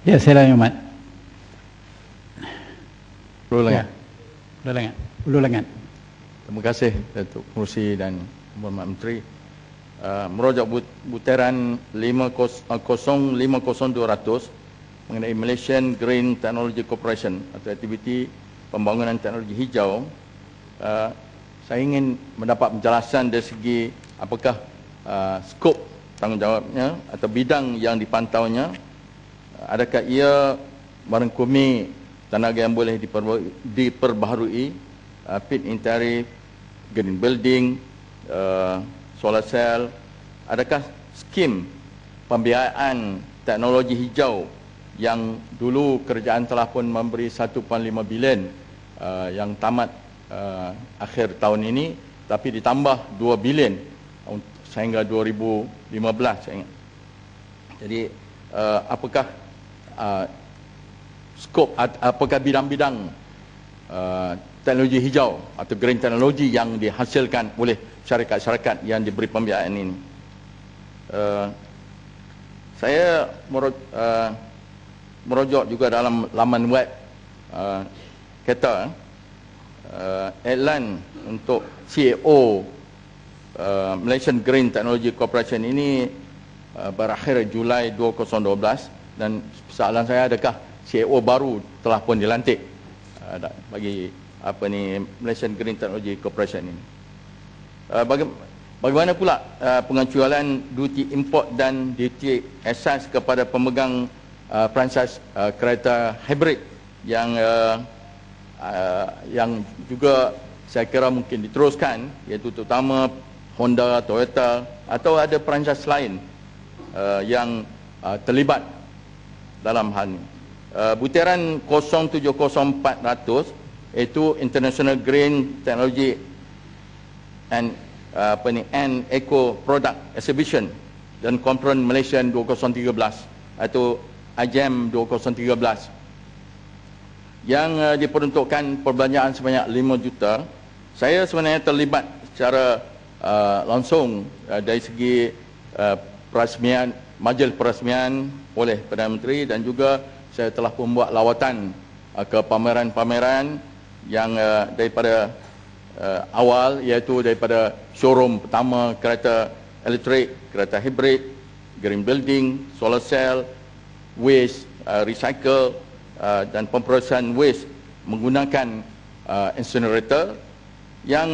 Ya, silakan Ahmad. Ulangan. Ulangan. Terima kasih Datuk Pengerusi dan Hormat Menteri. Merujuk butiran 5050200 mengenai Malaysian Green Technology Corporation atau aktiviti pembangunan teknologi hijau. Saya ingin mendapat penjelasan dari segi apakah skop tanggungjawabnya atau bidang yang dipantaunya. Adakah ia merangkumi tenaga yang boleh diperbaharui, fit in tarif, green building, solar cell. Adakah skim pembiayaan teknologi hijau yang dulu kerajaan telah pun memberi 1.5 bilion yang tamat akhir tahun ini, tapi ditambah 2 bilion sehingga 2015 saya ingat. Jadi apakah skop, apakah bidang-bidang teknologi hijau atau green technology yang dihasilkan oleh syarikat-syarikat yang diberi pembiayaan ini? Saya merujuk juga dalam laman web kata iklan untuk CEO Malaysian Green Technology Corporation ini berakhir Julai 2012, dan soalan saya, adakah CEO baru telah pun dilantik bagi Malaysian Green Technology Corporation ini? Bagaimana pula pengecualian duty import dan duty excise kepada pemegang franchise kereta hybrid yang juga saya kira mungkin diteruskan, iaitu terutama Honda, Toyota, atau ada franchise lain yang terlibat dalam hal ini. Butiran 070400 iaitu International Green Technology and Eco Product Exhibition dan Conference Malaysia 2013 atau AGM 2013 yang diperuntukkan perbelanjaan sebanyak 5 juta. Saya sebenarnya terlibat secara langsung dari segi perasmian, majlis perasmian oleh Perdana Menteri, dan juga saya telah membuat lawatan ke pameran-pameran yang daripada awal, iaitu daripada showroom pertama kereta elektrik, kereta hybrid, green building, solar cell, waste, recycle dan pemprosesan waste menggunakan incinerator yang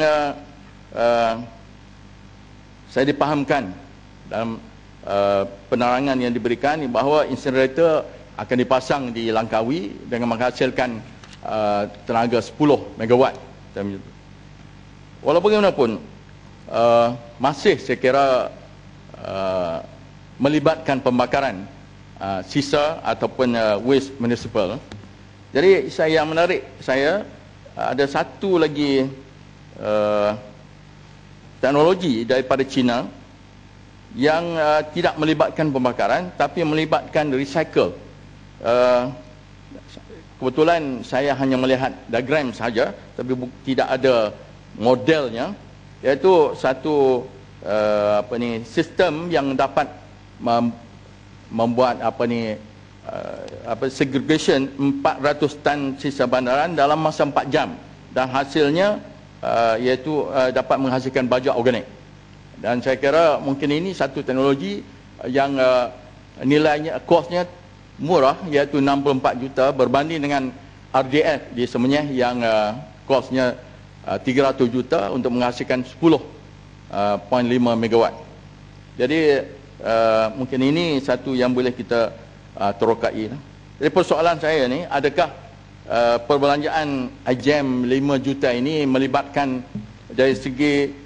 saya dipahamkan dalam penerangan yang diberikan bahawa incinerator akan dipasang di Langkawi dengan menghasilkan tenaga 10 megawatt. Walau bagaimanapun masih saya kira melibatkan pembakaran sisa ataupun waste municipal. Jadi yang menarik saya, ada satu lagi teknologi daripada China yang tidak melibatkan pembakaran tapi melibatkan recycle. Kebetulan saya hanya melihat diagram saja, tapi tidak ada modelnya, iaitu satu sistem yang dapat membuat segregation 400 tan sisa bandaran dalam masa 4 jam, dan hasilnya iaitu dapat menghasilkan baja organik. Dan saya kira mungkin ini satu teknologi yang nilainya, kosnya murah, iaitu 64 juta berbanding dengan RDF di Semenyih yang kosnya 300 juta untuk menghasilkan 10.5 megawatt. Jadi mungkin ini satu yang boleh kita terokai. Jadi persoalan saya ni, adakah perbelanjaan AGM 5 juta ini melibatkan dari segi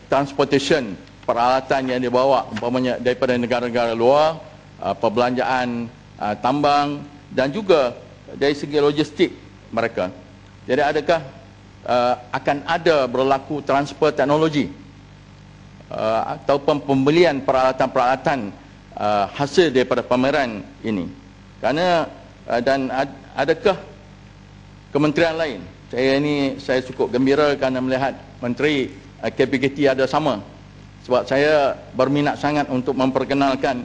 transportation, peralatan yang dibawa umpamanya daripada negara-negara luar, perbelanjaan tambang, dan juga dari segi logistik mereka. Jadi adakah akan ada berlaku transfer teknologi ataupun pembelian peralatan-peralatan hasil daripada pameran ini? Kerana dan adakah kementerian lain, saya cukup gembira kerana melihat Menteri KPKT ada sama, sebab saya berminat sangat untuk memperkenalkan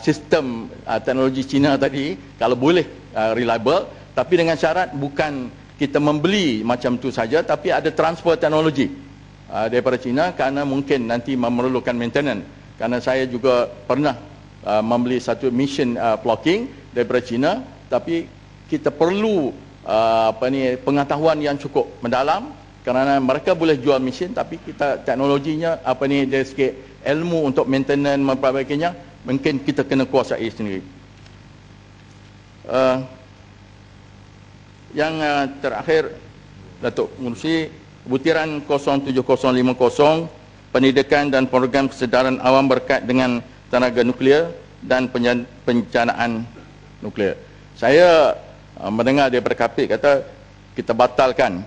sistem teknologi China tadi, kalau boleh reliable, tapi dengan syarat bukan kita membeli macam tu saja, tapi ada transfer teknologi daripada China, kerana mungkin nanti memerlukan maintenance. Kerana saya juga pernah membeli satu mission blocking daripada China, tapi kita perlu pengetahuan yang cukup mendalam, kerana mereka boleh jual mesin, tapi kita teknologinya dari segi ilmu untuk maintenance memperbaikinya mungkin kita kena kuasai sendiri. Yang terakhir, Datuk Mengerusi, butiran 07050 pendidikan dan program kesedaran awam berkait dengan tenaga nuklear dan pencanaan nuklear. Saya mendengar daripada Kapit kata kita batalkan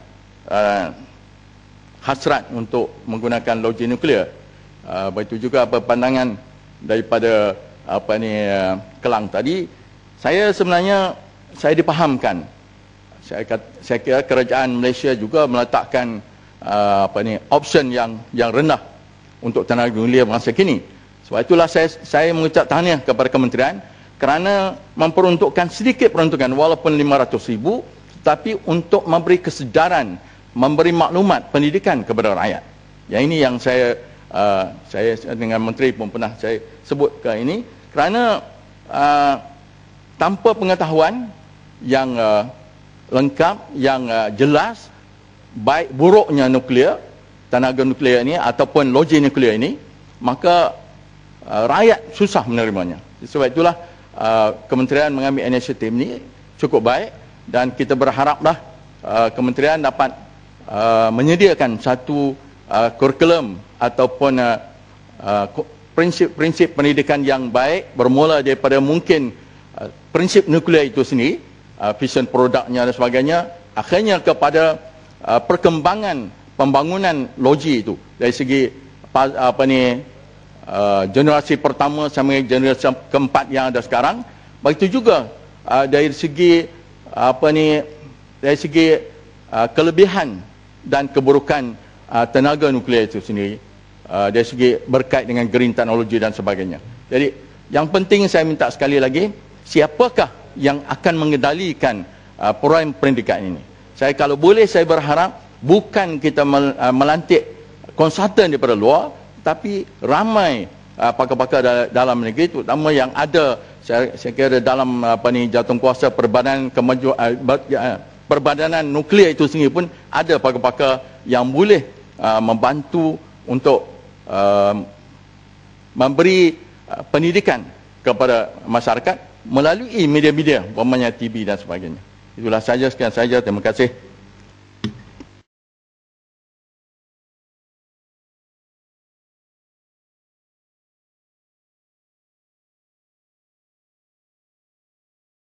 hasrat untuk menggunakan loji nuklear. Begitu juga pandangan daripada Kelang tadi. Saya sebenarnya dipahamkan. Saya kira kerajaan Malaysia juga meletakkan option yang rendah untuk tenaga nuklear masa kini. Sebab itulah saya mengucap tahniah kepada kementerian kerana memperuntukkan sedikit peruntukan walaupun 500,000, tetapi untuk memberi kesedaran, memberi maklumat pendidikan kepada rakyat. Yang ini yang saya dengan menteri pun pernah saya sebut ke ini, kerana tanpa pengetahuan yang lengkap, yang jelas baik buruknya nuklear, tenaga nuklear ini ataupun loji nuklear ini, maka rakyat susah menerimanya. Sebab itulah kementerian mengambil inisiatif ini cukup baik, dan kita berharaplah kementerian dapat menyediakan satu kurikulum ataupun prinsip-prinsip pendidikan yang baik, bermula daripada mungkin prinsip nuklear itu sendiri, fission produknya dan sebagainya, akhirnya kepada perkembangan pembangunan loji itu dari segi generasi pertama sampai generasi keempat yang ada sekarang. Begitu juga dari segi dari segi kelebihan dan keburukan tenaga nuklear itu sendiri, dari segi berkait dengan green teknologi dan sebagainya. Jadi yang penting saya minta sekali lagi, siapakah yang akan mengendalikan program pendidikan ini? Saya kalau boleh, saya berharap bukan kita melantik konsultan daripada luar, tapi ramai pakar-pakar dalam negeri, terutama yang ada, saya kira dalam jawatankuasa Perbadanan Nuklear itu sendiri pun ada pakar-pakar yang boleh membantu untuk memberi pendidikan kepada masyarakat melalui media-media, umpamanya TV dan sebagainya. Itulah saja, sekian saja. Terima kasih.